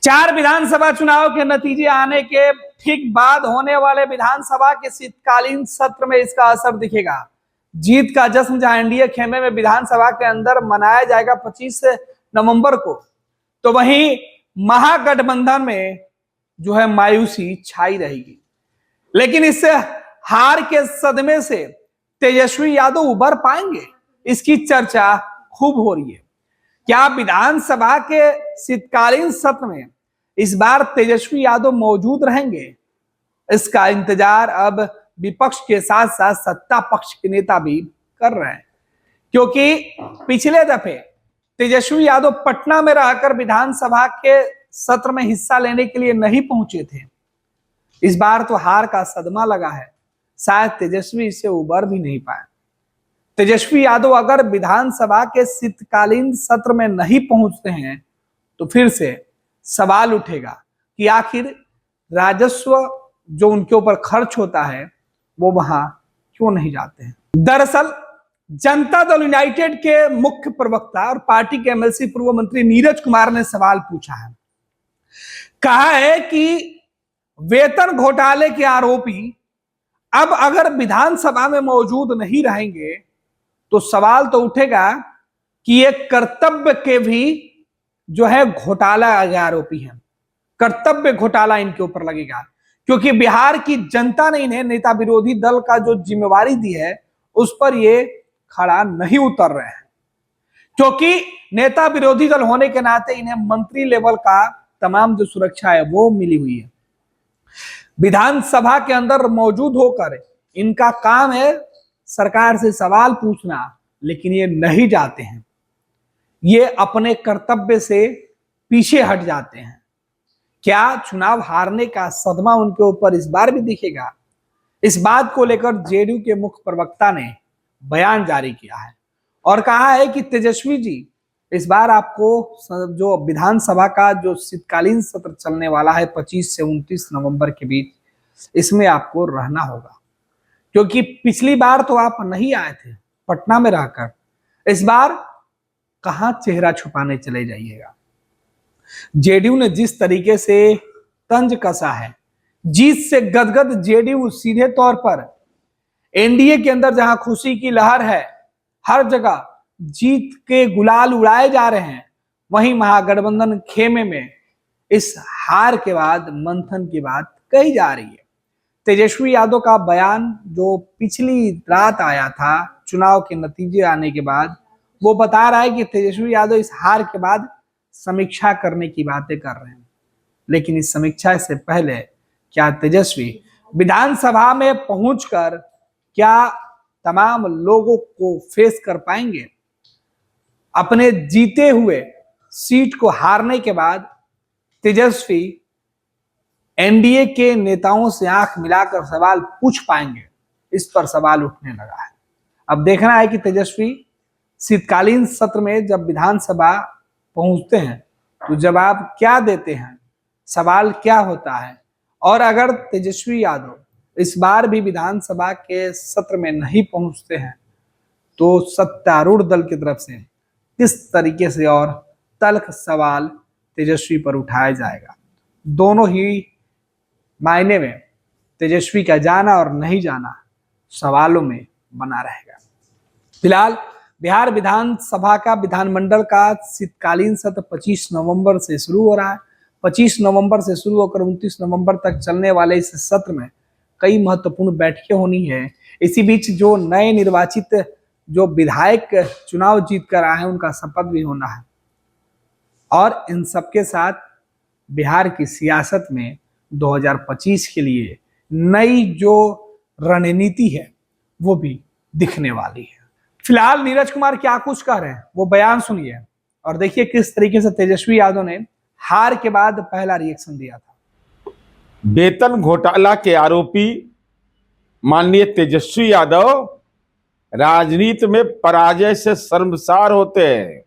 चार विधानसभा चुनाव के नतीजे आने के ठीक बाद होने वाले विधानसभा के शीतकालीन सत्र में इसका असर दिखेगा। जीत का जश्न जहां एनडीए खेमे में विधानसभा के अंदर मनाया जाएगा 25 नवंबर को, तो वहीं महागठबंधन में जो है मायूसी छाई रहेगी। लेकिन इससे हार के सदमे से तेजस्वी यादव उबर पाएंगे, इसकी चर्चा खूब हो रही है। क्या विधानसभा के शीतकालीन सत्र में इस बार तेजस्वी यादव मौजूद रहेंगे? इसका इंतजार अब विपक्ष के साथ साथ सत्ता पक्ष के नेता भी कर रहे हैं, क्योंकि पिछले दफे तेजस्वी यादव पटना में रहकर विधानसभा के सत्र में हिस्सा लेने के लिए नहीं पहुंचे थे। इस बार तो हार का सदमा लगा है, शायद तेजस्वी इसे उबर भी नहीं पाए। तेजस्वी यादव अगर विधानसभा के शीतकालीन सत्र में नहीं पहुंचते हैं तो फिर से सवाल उठेगा कि आखिर राजस्व जो उनके ऊपर खर्च होता है वो वहां क्यों नहीं जाते हैं। दरअसल जनता दल यूनाइटेड के मुख्य प्रवक्ता और पार्टी के एमएलसी पूर्व मंत्री नीरज कुमार ने सवाल पूछा है। कहा है कि वेतन घोटाले के आरोपी अब अगर विधानसभा में मौजूद नहीं रहेंगे तो सवाल तो उठेगा कि ये कर्तव्य के भी जो है घोटाला आरोपी हैं, कर्तव्य घोटाला इनके ऊपर लगेगा, क्योंकि बिहार की जनता ने इन्हें नेता विरोधी दल का जो जिम्मेवारी दी है उस पर ये खड़ा नहीं उतर रहे हैं, क्योंकि नेता विरोधी दल होने के नाते इन्हें मंत्री लेवल का तमाम जो सुरक्षा है वो मिली हुई है। विधानसभा के अंदर मौजूद होकर इनका काम है सरकार से सवाल पूछना, लेकिन ये नहीं जाते हैं, ये अपने कर्तव्य से पीछे हट जाते हैं। क्या चुनाव हारने का सदमा उनके ऊपर इस बार भी दिखेगा? इस बात को लेकर जेडीयू के मुख्य प्रवक्ता ने बयान जारी किया है और कहा है कि तेजस्वी जी इस बार आपको जो विधानसभा का जो शीतकालीन सत्र चलने वाला है 25 से 29 नवंबर के बीच, इसमें आपको रहना होगा, क्योंकि पिछली बार तो आप नहीं आए थे पटना में रहकर, इस बार कहां चेहरा छुपाने चले जाइएगा। जेडीयू ने जिस तरीके से तंज कसा है, जीत से गदगद जेडीयू सीधे तौर पर एनडीए के अंदर जहां खुशी की लहर है, हर जगह जीत के गुलाल उड़ाए जा रहे हैं, वहीं महागठबंधन खेमे में इस हार के बाद मंथन की बात कही जा रही है। तेजस्वी यादव का बयान जो पिछली रात आया था चुनाव के नतीजे आने के बाद, वो बता रहा है कि तेजस्वी यादव इस हार के बाद समीक्षा करने की बातें कर रहे हैं। लेकिन इस समीक्षा से पहले क्या तेजस्वी विधानसभा में पहुंचकर क्या तमाम लोगों को फेस कर पाएंगे? अपने जीते हुए सीट को हारने के बाद तेजस्वी एनडीए के नेताओं से आंख मिलाकर सवाल पूछ पाएंगे? इस पर सवाल उठने लगा है। अब देखना है कि तेजस्वी शीतकालीन सत्र में जब विधानसभा पहुंचते हैं तो जवाब क्या देते हैं, सवाल क्या होता है, और अगर तेजस्वी यादव इस बार भी विधानसभा के सत्र में नहीं पहुंचते हैं तो सत्तारूढ़ दल की तरफ से किस तरीके से और तल्ख सवाल तेजस्वी पर उठाया जाएगा। दोनों ही मायने में तेजस्वी का जाना और नहीं जाना सवालों में बना रहेगा। फिलहाल बिहार विधानसभा का विधानमंडल का शीतकालीन सत्र 25 नवंबर से शुरू हो रहा है। 25 नवंबर से शुरू होकर 29 नवंबर तक चलने वाले इस सत्र में कई महत्वपूर्ण बैठकें होनी है। इसी बीच जो नए निर्वाचित जो विधायक चुनाव जीत कर आए हैं उनका शपथ भी होना है, और इन सबके साथ बिहार की सियासत में 2025 के लिए नई जो रणनीति है वो भी दिखने वाली है। फिलहाल नीरज कुमार क्या कुछ कह रहे हैं वो बयान सुनिए और देखिए किस तरीके से तेजस्वी यादव ने हार के बाद पहला रिएक्शन दिया था। वेतन घोटाला के आरोपी माननीय तेजस्वी यादव राजनीति में पराजय से शर्मसार होते हैं।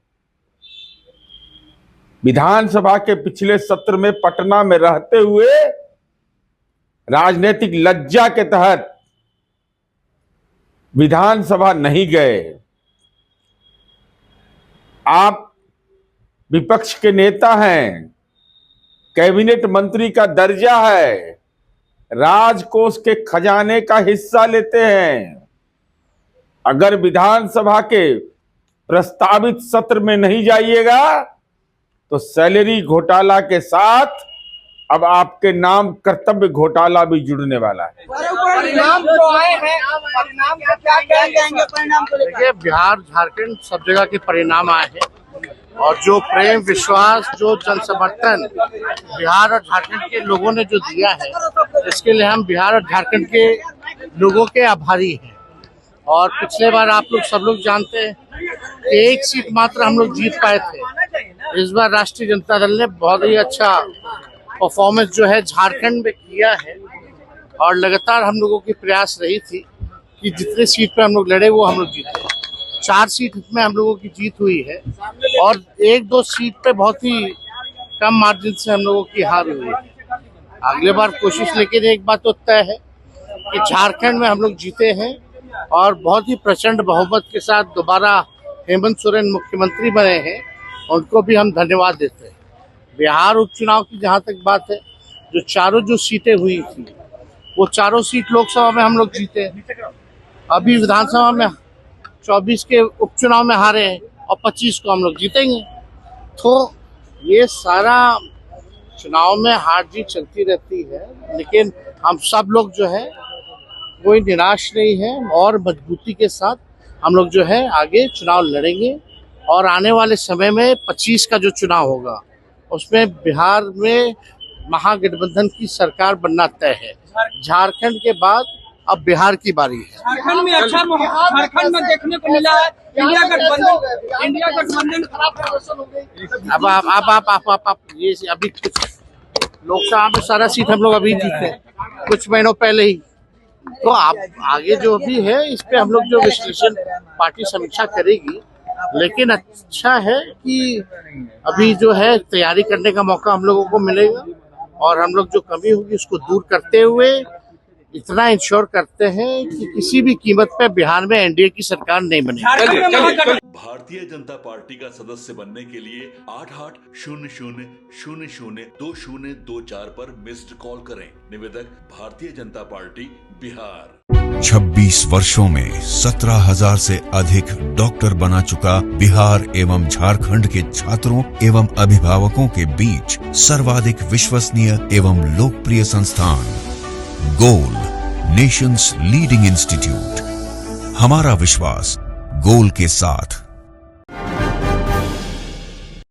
विधानसभा के पिछले सत्र में पटना में रहते हुए राजनीतिक लज्जा के तहत विधानसभा नहीं गए। आप विपक्ष के नेता हैं, कैबिनेट मंत्री का दर्जा है, राजकोष के खजाने का हिस्सा लेते हैं। अगर विधानसभा के प्रस्तावित सत्र में नहीं जाइएगा तो सैलरी घोटाला के साथ अब आपके नाम कर्तव्य घोटाला भी जुड़ने वाला है। परिणाम जो आए हैं, परिणाम को क्या कहेंगे? परिणाम को देखिए, बिहार झारखंड सब जगह के परिणाम आए हैं और जो प्रेम विश्वास, जो जन समर्थन बिहार और झारखंड के लोगों ने जो दिया है, इसके लिए हम बिहार और झारखंड के लोगों के आभारी हैं। और पिछले बार आप लोग सब लोग जानते हैं कि एक सीट मात्र हम लोग जीत पाए थे। इस बार राष्ट्रीय जनता दल ने बहुत ही अच्छा परफॉर्मेंस जो है झारखंड में किया है और लगातार हम लोगों की प्रयास रही थी कि जितने सीट पे हम लोग लड़े वो हम लोग जीते। 4 सीट में हम लोगों की जीत हुई है और 1-2 सीट पे बहुत ही कम मार्जिन से हम लोगों की हार हुई है। अगले बार कोशिश, लेकिन एक बात तो तय है कि झारखंड में हम लोग जीते हैं और बहुत ही प्रचंड बहुमत के साथ दोबारा हेमंत सोरेन मुख्यमंत्री बने हैं, उनको भी हम धन्यवाद देते हैं। बिहार उपचुनाव की जहाँ तक बात है, जो चारों सीटें हुई थी वो चारों सीट लोकसभा में हम लोग जीते हैं। अभी विधानसभा में 24 के उपचुनाव में हारे हैं और 25 को हम लोग जीतेंगे। तो ये सारा चुनाव में हार जीत चलती रहती है, लेकिन हम सब लोग जो है कोई निराश नहीं है और मजबूती के साथ हम लोग जो है आगे चुनाव लड़ेंगे। और आने वाले समय में 25 का जो चुनाव होगा उसमें बिहार में महागठबंधन की सरकार बनना तय है। झारखंड के बाद अब बिहार की बारी है। झारखंड में अच्छा झारखंड में देखने को मिला है इंडिया गठबंधन खराब प्रदर्शन हो गई। अब आप ये अभी कुछ लोकसभा में सारा सीट हम लोग अभी जीते हैं कुछ महीनों पहले ही। तो आप आगे जो भी है इस पे हम लोग जो विश्लेषण पार्टी समीक्षा करेगी, लेकिन अच्छा है कि अभी जो है तैयारी करने का मौका हम लोगों को मिलेगा और हम लोग जो कमी होगी उसको दूर करते हुए इतना इंश्योर करते हैं कि किसी भी कीमत पे बिहार में एनडीए की सरकार नहीं बनेगी। भारतीय जनता पार्टी का सदस्य बनने के लिए 8800002024 पर मिस्ड कॉल करें। निवेदक भारतीय जनता पार्टी बिहार। 26 वर्षों में 17,000 से अधिक डॉक्टर बना चुका बिहार एवं झारखंड के छात्रों एवं अभिभावकों के बीच सर्वाधिक विश्वसनीय एवं लोकप्रिय संस्थान गोल, नेशंस लीडिंग इंस्टीट्यूट। हमारा विश्वास गोल के साथ।